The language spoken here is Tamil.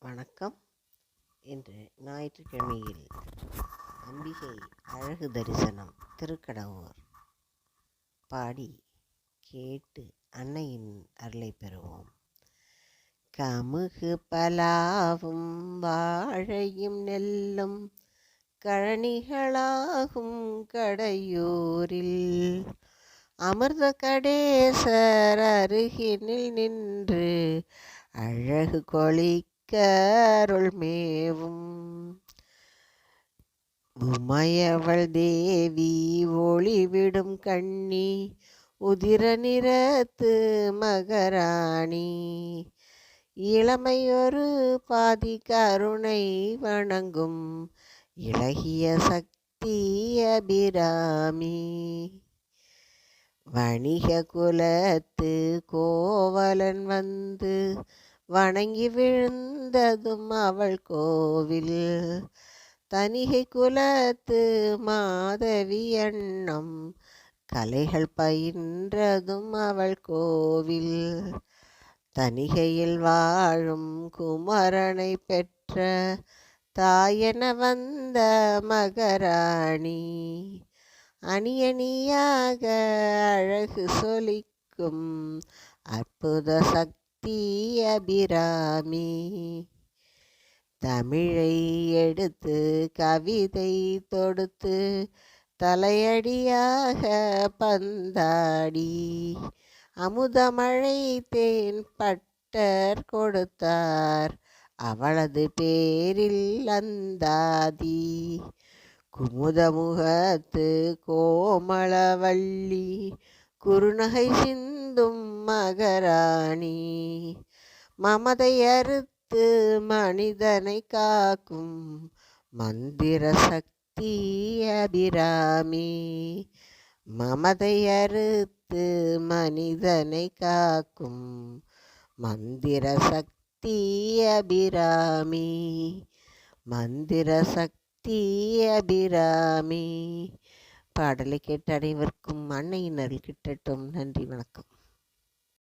வணக்கம். இன்று ஞாயிற்றுக்கிழமையில் அம்பிகை அழகு தரிசனம் திருக்கடவூர் பாடி கேட்டு அன்னையின் அருளை பெறுவோம். கமுகு பலாவும் வாழையும் நெல்லும் கழனிகளாகும் கடையூரில் அமிர்த கடேசர் அருகினில் நின்று அழகு கொளிக்கருள் மேவும் உமையவள் தேவி ஒளிவிடும் கண்ணி உதிர நிறத்து மகராணி இளமையொரு பாதி கருணை வணங்கும் இளகிய சக்தி அபிராமி வணிக குலத்து கோவலன் வந்து வணங்கி விழுந்ததும் அவள் கோவில் தணிகை குலத்து மாதவி எண்ணம் கலைகள் பயின்றதும் அவள் கோவில் தணிகையில் வாழும் குமரனை பெற்ற தாயென வந்த மகராணி அணியணியாக அழகு சொலிக்கும் அற்புத சக்தி அபிராமி தமிழை எடுத்து கவிதை தொடுத்து தலையடியாக பந்தாடி அமுதமழை தேன் பட்டர் கொடுத்தார் அவளது பேரில் அந்தாதி குமுதமுகத்து கோமளவள்ளி குறுநகை சிந்தும் மகராணி மமதை அறுத்து மனிதனை காக்கும் மந்திர சக்தி அபிராமி மமதை அறுத்து மனிதனை காக்கும் மந்திர சக்தி அபிராமி மந்திர சக்தி அபிராமி. பாடலை கேட்ட அனைவருக்கும் அன்னையின் அருள் கிட்டட்டும். நன்றி, வணக்கம்.